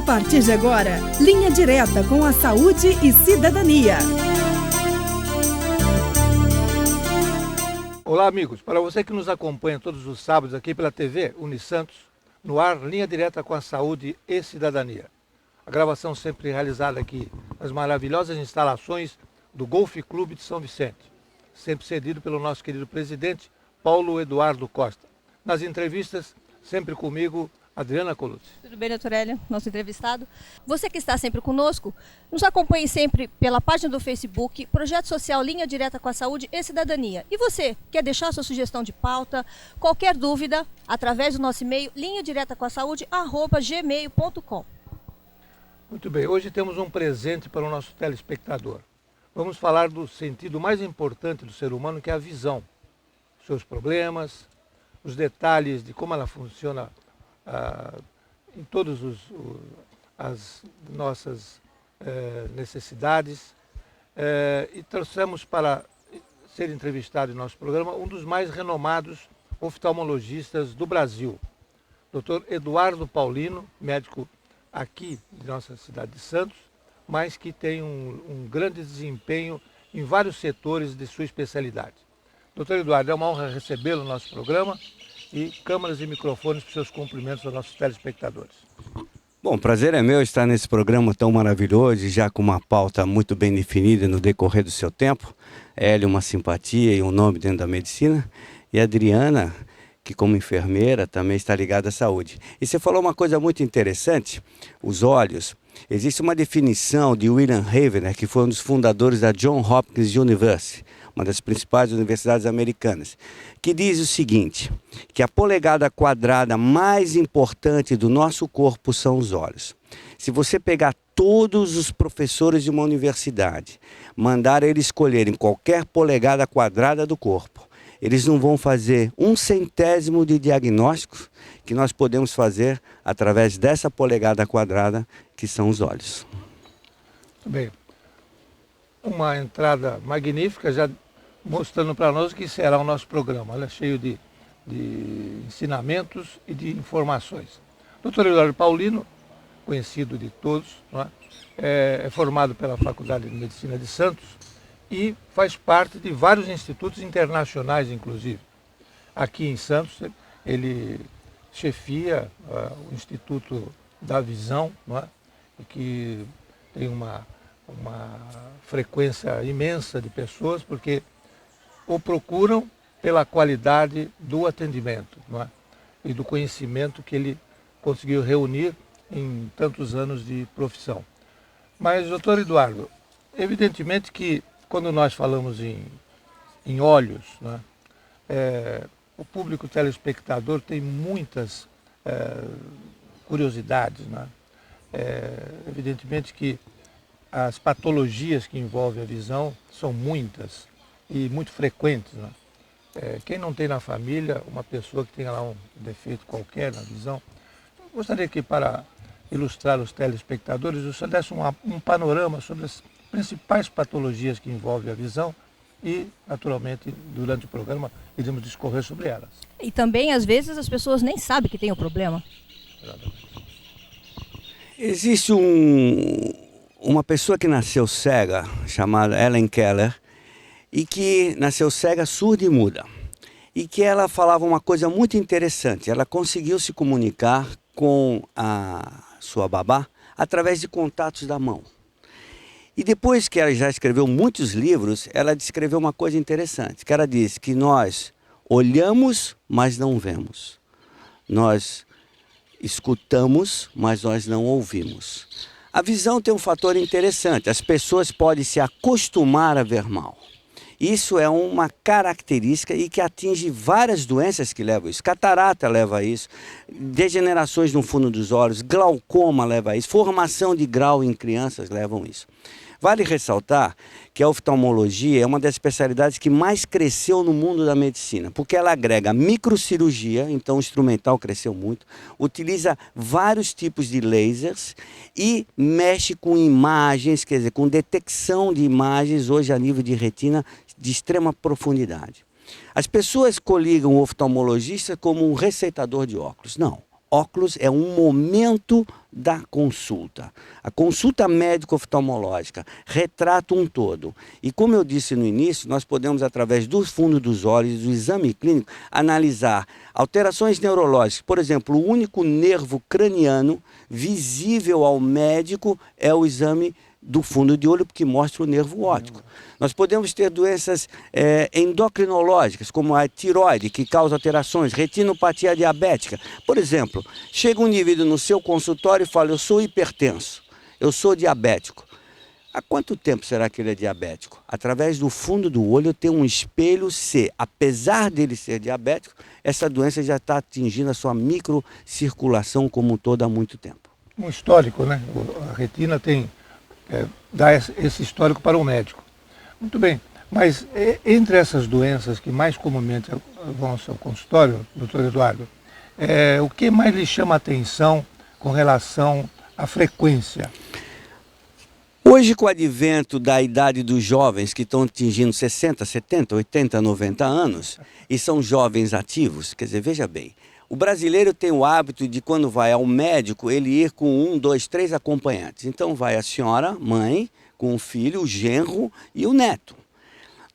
partir de agora, Linha Direta com a Saúde e Cidadania. Olá, amigos. Para você que nos acompanha todos os sábados aqui pela TV Unisantos, no ar, Linha Direta com a Saúde e Cidadania. A gravação sempre realizada aqui nas maravilhosas instalações do Golf Clube de São Vicente, sempre cedido pelo nosso querido presidente Paulo Eduardo Costa. Nas entrevistas, sempre comigo, Adriana Colucci. Tudo bem, doutor Hélio, nosso entrevistado. Você que está sempre conosco, nos acompanhe sempre pela página do Facebook, Projeto Social Linha Direta com a Saúde e Cidadania. E você, quer deixar sua sugestão de pauta, qualquer dúvida, através do nosso e-mail, linhadiretacomasaúde@gmail.com. Muito bem, hoje temos um presente para o nosso telespectador. Vamos falar do sentido mais importante do ser humano, que é a visão. Seus problemas, os detalhes de como ela funciona em todas as nossas necessidades. E trouxemos para ser entrevistado em nosso programa um dos mais renomados oftalmologistas do Brasil, Dr. Eduardo Paulino, médico aqui de nossa cidade de Santos, mas que tem um grande desempenho em vários setores de sua especialidade. Doutor Eduardo, é uma honra recebê-lo no nosso programa e câmeras e microfones para os seus cumprimentos aos nossos telespectadores. Bom, o prazer é meu estar nesse programa tão maravilhoso e já com uma pauta muito bem definida no decorrer do seu tempo. Hélio, uma simpatia e um nome dentro da medicina. E a Adriana, que como enfermeira também está ligada à saúde. E você falou uma coisa muito interessante, os olhos. Existe uma definição de William Havener, que foi um dos fundadores da Johns Hopkins University, uma das principais universidades americanas, que diz o seguinte, que a polegada quadrada mais importante do nosso corpo são os olhos. Se você pegar todos os professores de uma universidade, mandar eles escolherem qualquer polegada quadrada do corpo, eles não vão fazer 1/100º de diagnóstico que nós podemos fazer através dessa polegada quadrada, que são os olhos. Muito bem. Uma entrada magnífica, já mostrando para nós o que será o nosso programa. Olha, cheio de ensinamentos e de informações. Dr. Eduardo Paulino, conhecido de todos, não é formado pela Faculdade de Medicina de Santos e faz parte de vários institutos internacionais, inclusive. Aqui em Santos, ele chefia o Instituto da Visão, não é? Que tem uma frequência imensa de pessoas, porque o procuram pela qualidade do atendimento, não é? E do conhecimento que ele conseguiu reunir em tantos anos de profissão. Mas, doutor Eduardo, evidentemente que quando nós falamos em olhos, não é? O público telespectador tem muitas curiosidades, não é? Evidentemente que as patologias que envolvem a visão são muitas e muito frequentes, né? Quem não tem na família uma pessoa que tenha lá um defeito qualquer na visão, eu gostaria que, para ilustrar os telespectadores, o senhor desse um panorama sobre as principais patologias que envolvem a visão e, naturalmente, durante o programa, iremos discorrer sobre elas. E também, às vezes, as pessoas nem sabem que tem o problema. Existe uma pessoa que nasceu cega, chamada Helen Keller, e que nasceu cega, surda e muda. E que ela falava uma coisa muito interessante. Ela conseguiu se comunicar com a sua babá através de contatos da mão. E depois que ela já escreveu muitos livros, ela descreveu uma coisa interessante, que ela diz que nós olhamos, mas não vemos. Nós escutamos, mas nós não ouvimos. A visão tem um fator interessante, as pessoas podem se acostumar a ver mal. Isso é uma característica e que atinge várias doenças que levam isso. Catarata leva a isso, degenerações no fundo dos olhos, glaucoma leva a isso, formação de grau em crianças levam a isso. Vale ressaltar que a oftalmologia é uma das especialidades que mais cresceu no mundo da medicina, porque ela agrega microcirurgia, então o instrumental cresceu muito, utiliza vários tipos de lasers e mexe com imagens, quer dizer, com detecção de imagens, hoje a nível de retina, de extrema profundidade. As pessoas coligam o oftalmologista como um receitador de óculos. Não. óculos é um momento da consulta. A consulta médico-oftalmológica retrata um todo. E como eu disse no início, nós podemos, através do fundo dos olhos, do exame clínico, analisar alterações neurológicas. Por exemplo, o único nervo craniano visível ao médico é o exame do fundo de olho, porque mostra o nervo óptico. Nós podemos ter doenças endocrinológicas, como a tiroide, que causa alterações, retinopatia diabética. Por exemplo, chega um indivíduo no seu consultório e fala: eu sou hipertenso, eu sou diabético. Há quanto tempo será que ele é diabético? Através do fundo do olho tem um espelho se, apesar dele ser diabético, essa doença já está atingindo a sua microcirculação como um todo há muito tempo. Um histórico, né? A retina tem... dá esse histórico para o médico. Muito bem, mas entre essas doenças que mais comumente vão ao seu consultório, doutor Eduardo, o que mais lhe chama a atenção com relação à frequência? Hoje, com o advento da idade dos jovens que estão atingindo 60, 70, 80, 90 anos, e são jovens ativos, quer dizer, veja bem, o brasileiro tem o hábito de, quando vai ao médico, ele ir com 1, 2, 3 acompanhantes. Então vai a senhora, mãe, com o filho, o genro e o neto.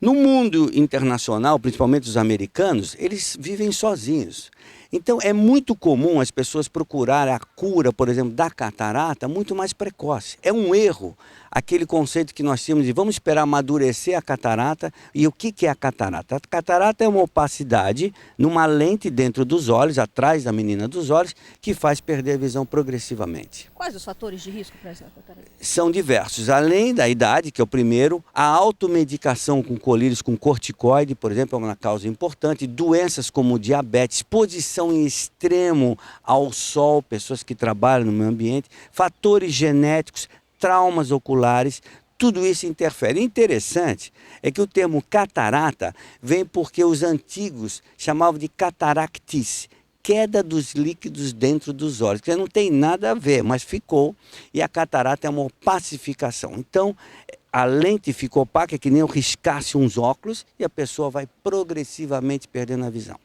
No mundo internacional, principalmente os americanos, eles vivem sozinhos. Então é muito comum as pessoas procurarem a cura, por exemplo, da catarata muito mais precoce. É um erro aquele conceito que nós temos de vamos esperar amadurecer a catarata. E o que é a catarata? A catarata é uma opacidade numa lente dentro dos olhos, atrás da menina dos olhos, que faz perder a visão progressivamente. Quais os fatores de risco para essa catarata? São diversos. Além da idade, que é o primeiro, a automedicação com colírios com corticoide, por exemplo, é uma causa importante. Doenças como diabetes, exposição em extremo ao sol, pessoas que trabalham no meio ambiente, fatores genéticos, traumas oculares, tudo isso interfere. Interessante é que o termo catarata vem porque os antigos chamavam de cataractis, queda dos líquidos dentro dos olhos, que não tem nada a ver, mas ficou, e a catarata é uma opacificação. Então, a lente fica opaca, é que nem eu riscasse uns óculos, e a pessoa vai progressivamente perdendo a visão.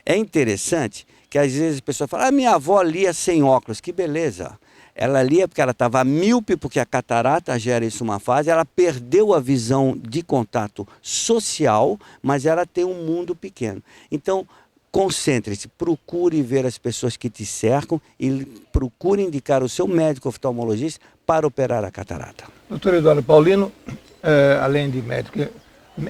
É interessante que às vezes a pessoa fala: minha avó lia sem óculos, que beleza. Ela lia porque ela estava míope, porque a catarata gera isso uma fase, ela perdeu a visão de contato social, mas ela tem um mundo pequeno. Então, concentre-se, procure ver as pessoas que te cercam e procure indicar o seu médico oftalmologista para operar a catarata. Doutor Eduardo Paulino, além de médico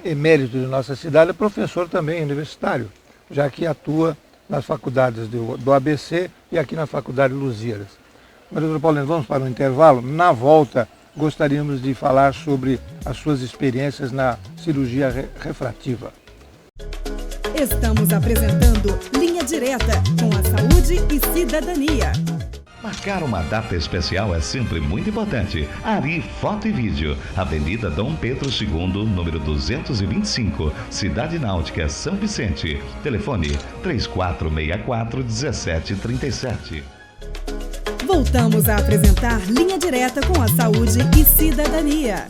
emérito de nossa cidade, é professor também universitário, já que atua nas faculdades do ABC e aqui na Faculdade Lusíadas. Mas, doutor Paulino, vamos para um intervalo. Na volta, gostaríamos de falar sobre as suas experiências na cirurgia refrativa. Estamos apresentando Linha Direta com a Saúde e Cidadania. Marcar uma data especial é sempre muito importante. Ari Foto e Vídeo, Avenida Dom Pedro II, número 225, Cidade Náutica, São Vicente. Telefone 3464-1737. Voltamos a apresentar Linha Direta com a Saúde e Cidadania.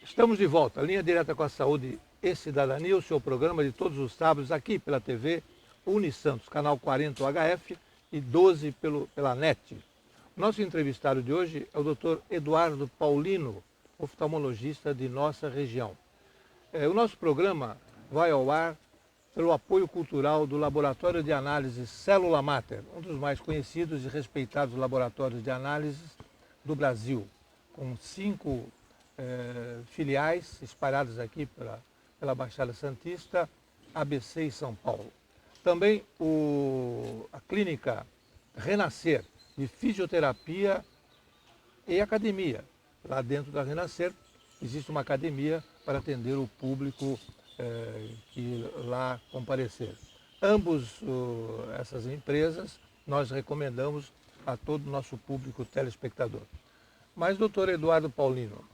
Estamos de volta. Linha Direta com a Saúde e Cidadania, o seu programa de todos os sábados aqui pela TV Unisantos, canal 40 UHF e 12 pela NET. Nosso entrevistado de hoje é o Dr. Eduardo Paulino, oftalmologista de nossa região. O nosso programa vai ao ar pelo apoio cultural do Laboratório de Análise Célula Mater, um dos mais conhecidos e respeitados laboratórios de análise do Brasil, com 5 filiais espalhadas aqui pela Baixada Santista, ABC e São Paulo. Também a clínica Renascer, de fisioterapia e academia. Lá dentro da Renascer existe uma academia para atender o público que lá comparecer. Essas empresas nós recomendamos a todo o nosso público telespectador. Mas, doutor Eduardo Paulino,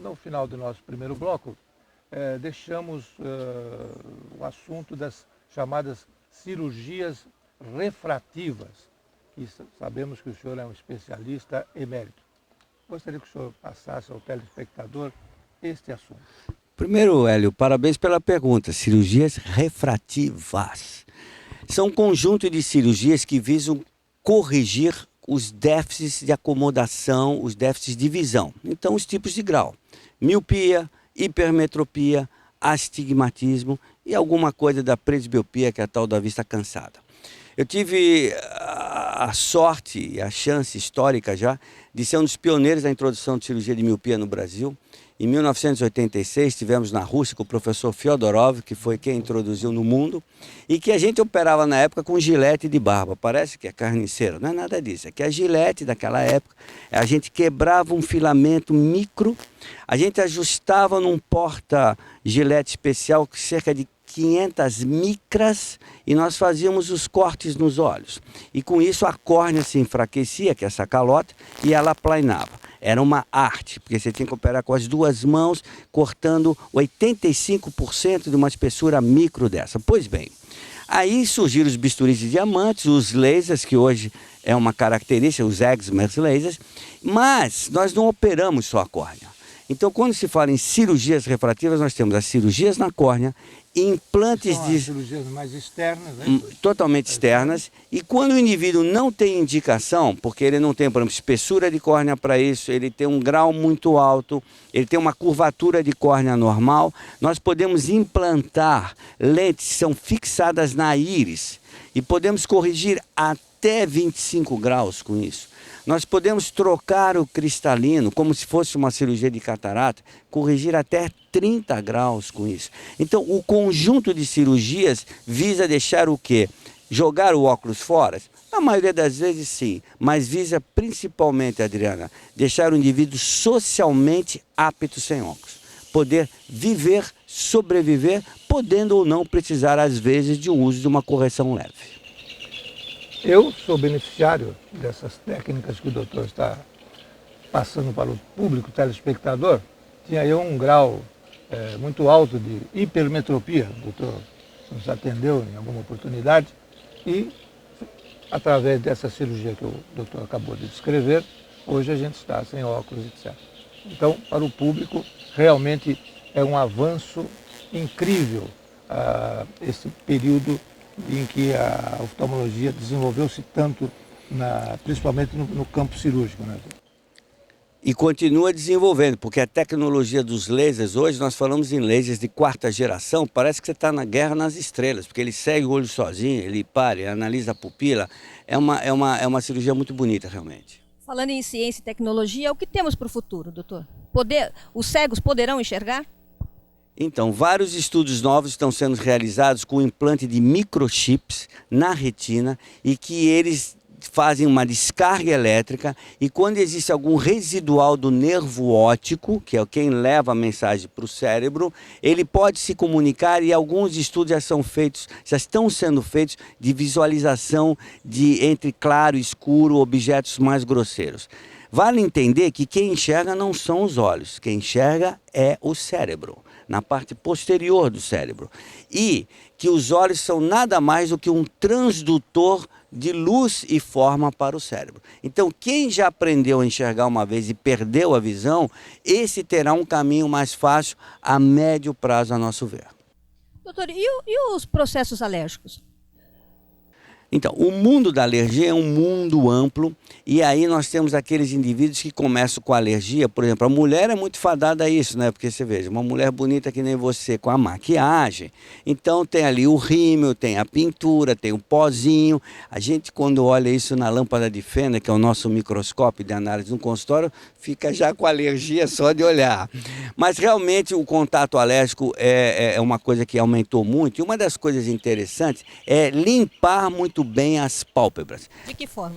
no final do nosso primeiro bloco, deixamos o assunto das chamadas cirurgias refrativas, que sabemos que o senhor é um especialista emérito. Gostaria que o senhor passasse ao telespectador este assunto. Primeiro, Hélio, parabéns pela pergunta. Cirurgias refrativas. São um conjunto de cirurgias que visam corrigir os déficits de acomodação, os déficits de visão. Então, os tipos de grau: miopia, hipermetropia, astigmatismo e alguma coisa da presbiopia, que é a tal da vista cansada. Eu tive a sorte e a chance histórica já de ser um dos pioneiros da introdução de cirurgia de miopia no Brasil. Em 1986, estivemos na Rússia com o professor Fyodorov, que foi quem introduziu no mundo, e que a gente operava na época com gilete de barba. Parece que é carniceiro, não é nada disso. É que a gilete daquela época, a gente quebrava um filamento micro, a gente ajustava num porta-gilete especial cerca de 500 micras e nós fazíamos os cortes nos olhos. E com isso a córnea se enfraquecia, que é essa calota, e ela aplanava. Era uma arte, porque você tinha que operar com as duas mãos, cortando 85% de uma espessura micro dessa. Pois bem, aí surgiram os bisturis de diamantes, os lasers, que hoje é uma característica, os Exmer lasers, mas nós não operamos só a córnea. Então, quando se fala em cirurgias refrativas, nós temos as cirurgias na córnea, implantes São de... as cirurgias mais externas, né? Totalmente externas. E quando o indivíduo não tem indicação, porque ele não tem, por exemplo, espessura de córnea para isso, ele tem um grau muito alto, ele tem uma curvatura de córnea normal, nós podemos implantar lentes que são fixadas na íris e podemos corrigir até 25 graus com isso. Nós podemos trocar o cristalino, como se fosse uma cirurgia de catarata, corrigir até 30 graus com isso. Então, o conjunto de cirurgias visa deixar o quê? Jogar o óculos fora? Na maioria das vezes, sim. Mas visa principalmente, Adriana, deixar o indivíduo socialmente apto sem óculos. Poder viver, sobreviver, podendo ou não precisar, às vezes, de um uso de uma correção leve. Eu sou beneficiário dessas técnicas que o doutor está passando para o público telespectador. Tinha eu um grau muito alto de hipermetropia, o doutor nos atendeu em alguma oportunidade, e através dessa cirurgia que o doutor acabou de descrever, hoje a gente está sem óculos, etc. Então, para o público, realmente é um avanço incrível esse período em que a oftalmologia desenvolveu-se tanto, principalmente no campo cirúrgico, né? E continua desenvolvendo, porque a tecnologia dos lasers, hoje nós falamos em lasers de quarta geração, parece que você está na guerra nas estrelas, porque ele segue o olho sozinho, ele para, ele analisa a pupila, é uma cirurgia muito bonita realmente. Falando em ciência e tecnologia, o que temos para o futuro, doutor? Os cegos poderão enxergar? Então, vários estudos novos estão sendo realizados com o implante de microchips na retina e que eles fazem uma descarga elétrica e quando existe algum residual do nervo óptico, que é quem leva a mensagem para o cérebro, ele pode se comunicar e alguns estudos já estão sendo feitos de visualização entre claro e escuro, objetos mais grosseiros. Vale entender que quem enxerga não são os olhos, quem enxerga é o cérebro, na parte posterior do cérebro. E que os olhos são nada mais do que um transdutor de luz e forma para o cérebro. Então, quem já aprendeu a enxergar uma vez e perdeu a visão, esse terá um caminho mais fácil a médio prazo, a nosso ver. Doutor, e os processos alérgicos? Então, o mundo da alergia é um mundo amplo e aí nós temos aqueles indivíduos que começam com alergia. Por exemplo, a mulher é muito fadada a isso, né? Porque você veja, uma mulher bonita que nem você com a maquiagem, então tem ali o rímel, tem a pintura, tem o pozinho. A gente, quando olha isso na lâmpada de fenda, que é o nosso microscópio de análise no consultório, fica já com alergia só de olhar. Mas realmente o contato alérgico é uma coisa que aumentou muito. E uma das coisas interessantes é limpar muito bem as pálpebras. De que forma?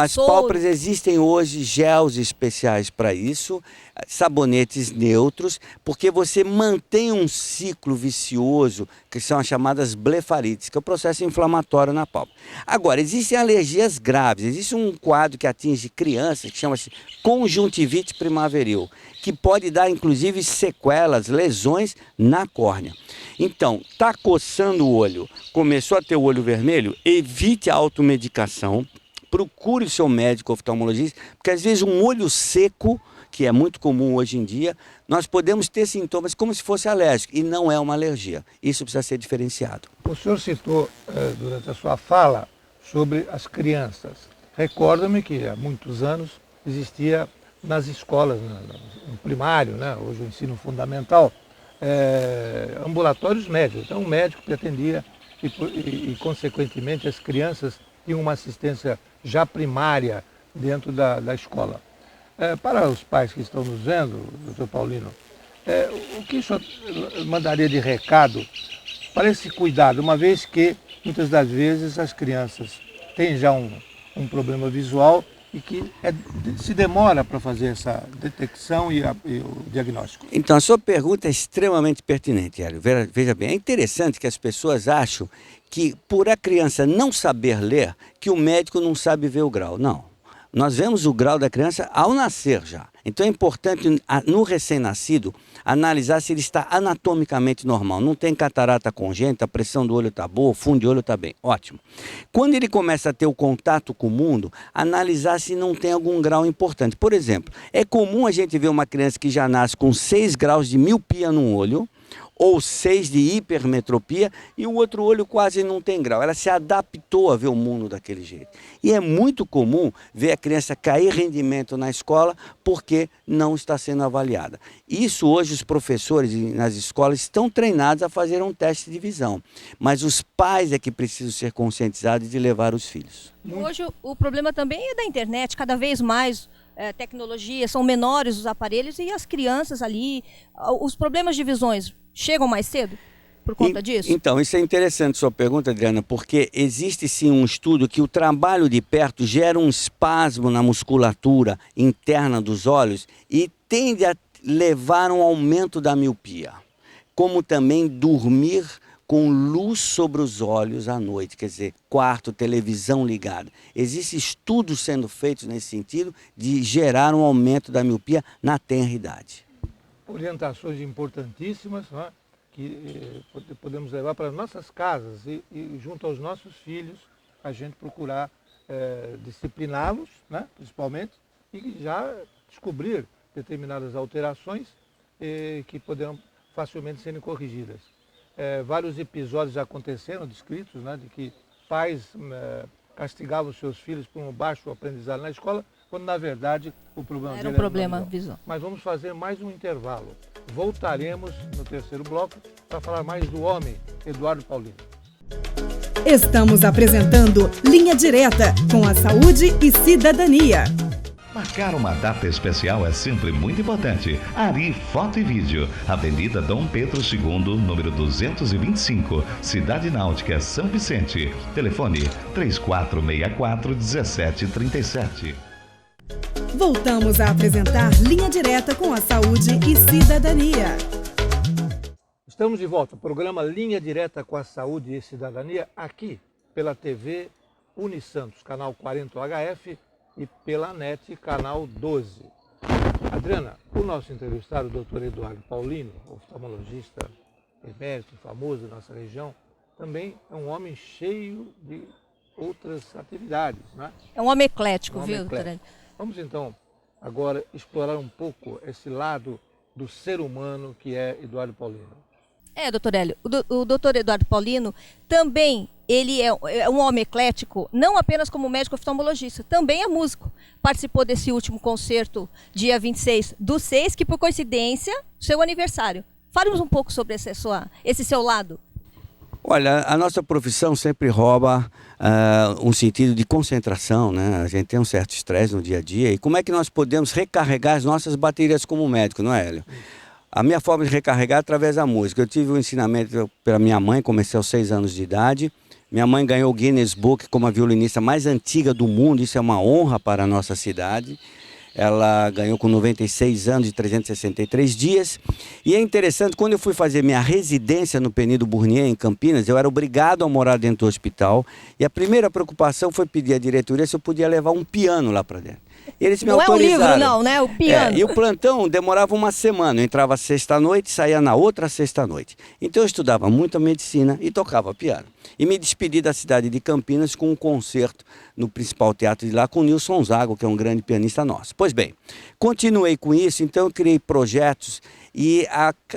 As pálpebras existem hoje gels especiais para isso, sabonetes neutros, porque você mantém um ciclo vicioso, que são as chamadas blefarites, que é o processo inflamatório na pálpebra. Agora, existem alergias graves, existe um quadro que atinge crianças, que chama-se conjuntivite primaveril, que pode dar, inclusive, sequelas, lesões na córnea. Então, está coçando o olho, começou a ter o olho vermelho, evite a automedicação, procure o seu médico oftalmologista, porque às vezes um olho seco, que é muito comum hoje em dia, nós podemos ter sintomas como se fosse alérgico, e não é uma alergia. Isso precisa ser diferenciado. O senhor citou durante a sua fala sobre as crianças. Recordo-me que há muitos anos existia nas escolas, no primário, né, hoje o ensino fundamental, ambulatórios médicos. Então o médico que atendia e consequentemente as crianças tinham uma assistência já primária dentro da escola. Para os pais que estão nos vendo, doutor Paulino, o que o senhor mandaria de recado para esse cuidado, uma vez que muitas das vezes as crianças têm já um problema visual e que se demora para fazer essa detecção e o diagnóstico? Então, a sua pergunta é extremamente pertinente, Hélio. Veja bem, é interessante que as pessoas acham que por a criança não saber ler, que o médico não sabe ver o grau. Não. Nós vemos o grau da criança ao nascer já. Então é importante, no recém-nascido, analisar se ele está anatomicamente normal. Não tem catarata congênita, a pressão do olho está boa, o fundo de olho está bem. Ótimo. Quando ele começa a ter o contato com o mundo, analisar se não tem algum grau importante. Por exemplo, é comum a gente ver uma criança que já nasce com 6 graus de miopia num olho, ou 6 de hipermetropia, e o outro olho quase não tem grau. Ela se adaptou a ver o mundo daquele jeito. E é muito comum ver a criança cair rendimento na escola porque não está sendo avaliada. Isso hoje os professores nas escolas estão treinados a fazer um teste de visão. Mas os pais é que precisam ser conscientizados de levar os filhos. Hoje o problema também é da internet, cada vez mais tecnologia, são menores os aparelhos e as crianças ali, os problemas de visões chegam mais cedo por conta disso? Então, isso é interessante sua pergunta, Adriana, porque existe sim um estudo que o trabalho de perto gera um espasmo na musculatura interna dos olhos e tende a levar a um aumento da miopia, como também dormir com luz sobre os olhos à noite, quer dizer, quarto, televisão ligada. Existem estudos sendo feitos nesse sentido de gerar um aumento da miopia na tenra idade. Orientações importantíssimas, né, que podemos levar para as nossas casas e junto aos nossos filhos, a gente procurar discipliná-los, né, principalmente, e já descobrir determinadas alterações que poderão facilmente serem corrigidas. Vários episódios aconteceram, descritos, né, de que pais castigavam seus filhos por um baixo aprendizado na escola, quando na verdade o problema era um problema visual. Mas vamos fazer mais um intervalo. Voltaremos no terceiro bloco para falar mais do homem, Eduardo Paulino. Estamos apresentando Linha Direta com a Saúde e Cidadania. Marcar uma data especial é sempre muito importante. Ari Foto e Vídeo, Avenida Dom Pedro II, número 225, Cidade Náutica, São Vicente. Telefone 3464-1737. Voltamos a apresentar Linha Direta com a Saúde e Cidadania. Estamos de volta, programa Linha Direta com a Saúde e Cidadania, aqui pela TV Unisantos, canal 40 HF, e pela NET, canal 12. Adriana, o nosso entrevistado, o doutor Eduardo Paulino, oftalmologista emérito, famoso da nossa região, também é um homem cheio de outras atividades, né? É um homem eclético, viu, doutor? Vamos então agora explorar um pouco esse lado do ser humano que é Eduardo Paulino. Doutor Hélio, o doutor Eduardo Paulino também, ele é um homem eclético, não apenas como médico oftalmologista, também é músico. Participou desse último concerto, dia 26/6, que por coincidência, seu aniversário. Fale-nos um pouco sobre esse seu lado. Olha, a nossa profissão sempre rouba um sentido de concentração, né? A gente tem um certo estresse no dia a dia. E como é que nós podemos recarregar as nossas baterias como médico, não é, Hélio? A minha forma de recarregar é através da música. Eu tive um ensinamento pela minha mãe, comecei aos 6 anos de idade. Minha mãe ganhou o Guinness Book como a violinista mais antiga do mundo, isso é uma honra para a nossa cidade. Ela ganhou com 96 anos e 363 dias. E é interessante, quando eu fui fazer minha residência no Penido Burnier, em Campinas, eu era obrigado a morar dentro do hospital. E a primeira preocupação foi pedir à diretoria se eu podia levar um piano lá para dentro. E eles me Não é um autorizaram. livro, não, né? O piano. E o plantão demorava uma semana. Eu entrava sexta-noite e saía na outra sexta-noite. Então eu estudava muito a medicina e tocava piano. E me despedi da cidade de Campinas com um concerto no principal teatro de lá com o Nilson Zago, que é um grande pianista nosso. Pois bem, continuei com isso, então eu criei projetos e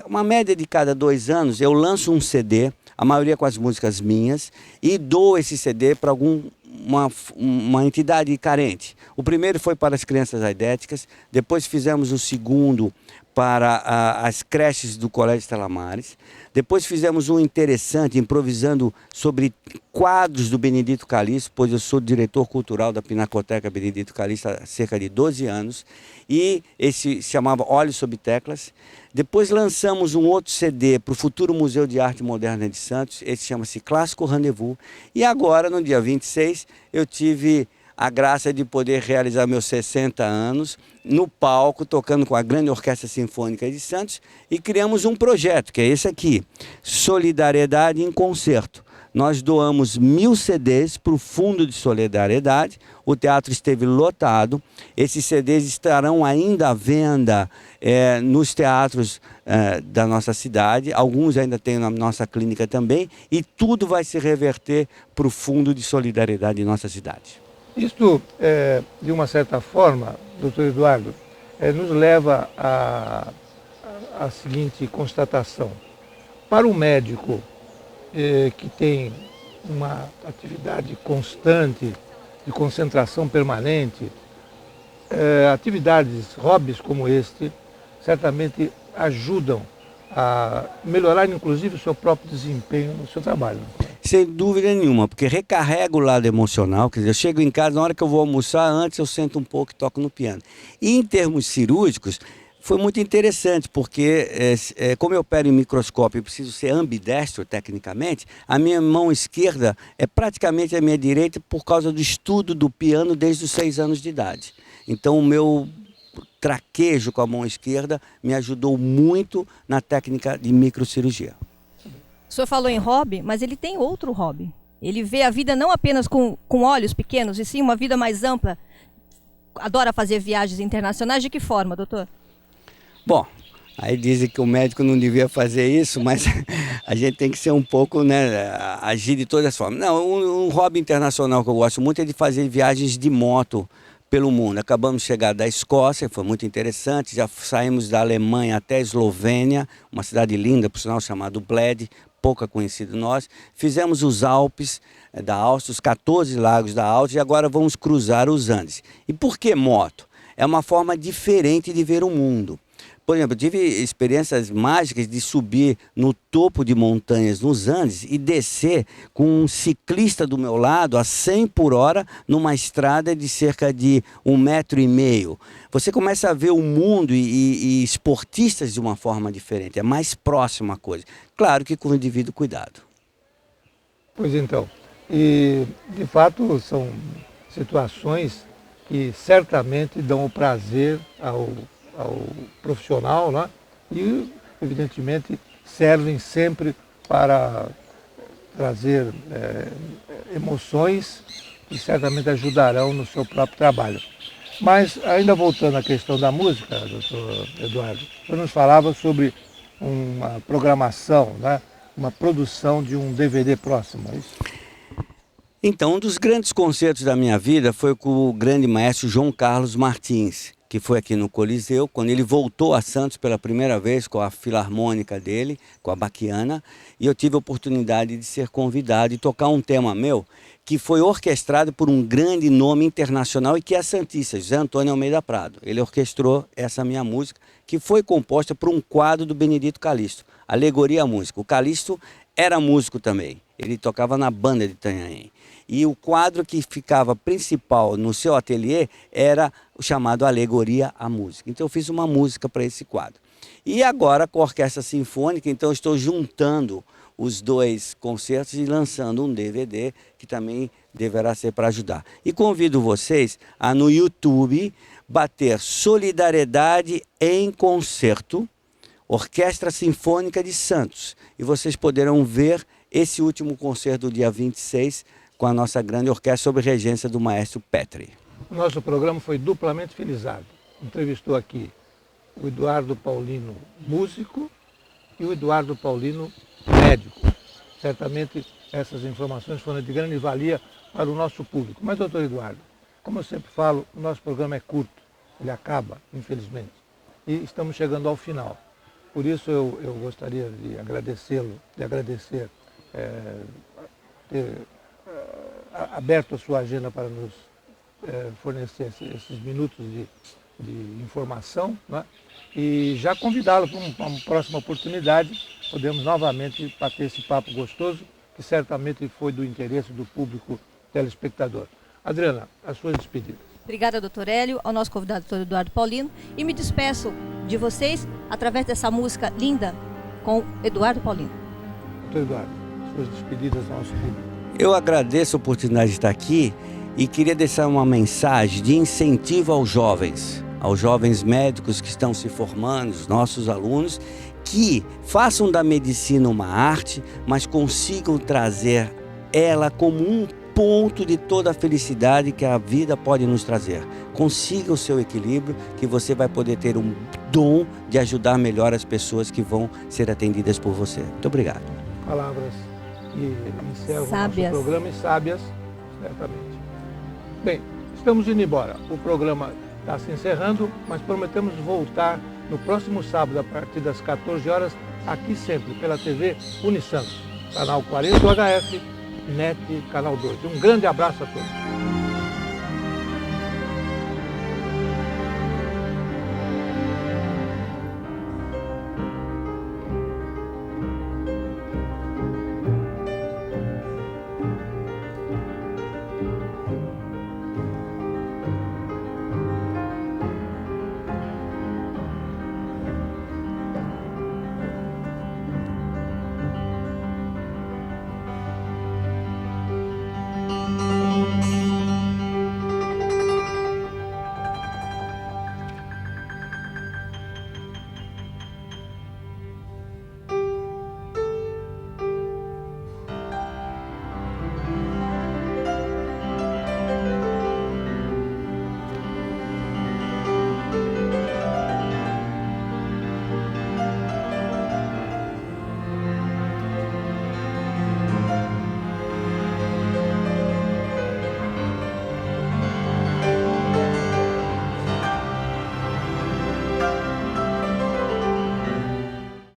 uma média de cada 2 anos eu lanço um CD, a maioria com as músicas minhas, e dou esse CD para uma entidade carente. O primeiro foi para as crianças aidéticas, depois fizemos o segundo para as creches do Colégio Estela Maris, depois fizemos um interessante, improvisando sobre quadros do Benedito Calixto, pois eu sou diretor cultural da Pinacoteca Benedito Calixto há cerca de 12 anos, e esse se chamava Olhos sob Teclas. Depois lançamos um outro CD para o futuro Museu de Arte Moderna de Santos, esse chama-se Clássico Rendezvous, e agora, no dia 26, eu tive a graça de poder realizar meus 60 anos no palco, tocando com a Grande Orquestra Sinfônica de Santos, e criamos um projeto, que é esse aqui, Solidariedade em Concerto. Nós doamos 1000 CDs para o Fundo de Solidariedade, o teatro esteve lotado, esses CDs estarão ainda à venda nos teatros da nossa cidade, alguns ainda tem na nossa clínica também, e tudo vai se reverter para o Fundo de Solidariedade de nossa cidade. Isto, de uma certa forma, doutor Eduardo, nos leva à seguinte constatação. Para o médico que tem uma atividade constante, de concentração permanente, atividades, hobbies como este, certamente ajudam a melhorar, inclusive, o seu próprio desempenho no seu trabalho. Sem dúvida nenhuma, porque recarrega o lado emocional, quer dizer, eu chego em casa, na hora que eu vou almoçar, antes eu sento um pouco e toco no piano. E em termos cirúrgicos, foi muito interessante, porque como eu opero em microscópio e preciso ser ambidestro tecnicamente, a minha mão esquerda é praticamente a minha direita por causa do estudo do piano desde os 6 anos de idade. Então o meu traquejo com a mão esquerda me ajudou muito na técnica de microcirurgia. O senhor falou em hobby, mas ele tem outro hobby. Ele vê a vida não apenas com olhos pequenos, e sim uma vida mais ampla. Adora fazer viagens internacionais. De que forma, doutor? Bom, aí dizem que o médico não devia fazer isso, mas a gente tem que ser um pouco, né, agir de todas as formas. Não, um hobby internacional que eu gosto muito é de fazer viagens de moto pelo mundo. Acabamos de chegar da Escócia, foi muito interessante, já saímos da Alemanha até a Eslovênia, uma cidade linda, por sinal, chamada Bled, pouca conhecida nós. Fizemos os Alpes da Áustria, os 14 lagos da Áustria, e agora vamos cruzar os Andes. E por que moto? É uma forma diferente de ver o mundo. Por exemplo, eu tive experiências mágicas de subir no topo de montanhas nos Andes e descer com um ciclista do meu lado a 100 por hora numa estrada de cerca de 1,5 metro. Você começa a ver o mundo e esportistas de uma forma diferente, é mais próxima a coisa. Claro que com o devido cuidado. Pois então, e de fato são situações que certamente dão o prazer ao profissional, né? E, evidentemente, servem sempre para trazer emoções que certamente ajudarão no seu próprio trabalho. Mas, ainda voltando à questão da música, doutor Eduardo, o senhor nos falava sobre uma programação, né? Uma produção de um DVD próximo, é isso? Então, um dos grandes concertos da minha vida foi com o grande maestro João Carlos Martins, que foi aqui no Coliseu, quando ele voltou a Santos pela primeira vez com a filarmônica dele, com a Baquiana, e eu tive a oportunidade de ser convidado e tocar um tema meu, que foi orquestrado por um grande nome internacional e que é santista, José Antônio Almeida Prado. Ele orquestrou essa minha música, que foi composta por um quadro do Benedito Calixto, Alegoria à Música. O Calixto era músico também, ele tocava na banda de Itanhaém. E o quadro que ficava principal no seu ateliê era o chamado Alegoria à Música. Então eu fiz uma música para esse quadro. E agora com a Orquestra Sinfônica, então estou juntando os 2 concertos e lançando um DVD que também deverá ser para ajudar. E convido vocês a no YouTube bater Solidariedade em Concerto, Orquestra Sinfônica de Santos. E vocês poderão ver esse último concerto do dia 26 com a nossa grande orquestra sob regência do maestro Petri. O nosso programa foi duplamente felizado. Entrevistou aqui o Eduardo Paulino, músico, e o Eduardo Paulino, médico. Certamente essas informações foram de grande valia para o nosso público. Mas, doutor Eduardo, como eu sempre falo, o nosso programa é curto, ele acaba, infelizmente, e estamos chegando ao final. Por isso eu gostaria de agradecê-lo, de agradecer ter aberto a sua agenda para nos fornecer esses minutos de informação, né? E já convidá-lo para uma próxima oportunidade, podemos novamente bater esse papo gostoso, que certamente foi do interesse do público telespectador. Adriana, as suas despedidas. Obrigada, doutor Hélio, ao nosso convidado, doutor Eduardo Paulino, e me despeço de vocês através dessa música linda com Eduardo Paulino. Doutor Eduardo, suas despedidas ao nosso público. Eu agradeço a oportunidade de estar aqui e queria deixar uma mensagem de incentivo aos jovens médicos que estão se formando, os nossos alunos, que façam da medicina uma arte, mas consigam trazer ela como um ponto de toda a felicidade que a vida pode nos trazer. Consiga o seu equilíbrio, que você vai poder ter um dom de ajudar melhor as pessoas que vão ser atendidas por você. Muito obrigado. Palavras que encerram Sábias. o nosso programa, e sábias, certamente. Bem, estamos indo embora. O programa está se encerrando, mas prometemos voltar no próximo sábado, a partir das 14 horas, aqui sempre, pela TV Unisantos, canal 40 UHF, NET, canal 2. Um grande abraço a todos.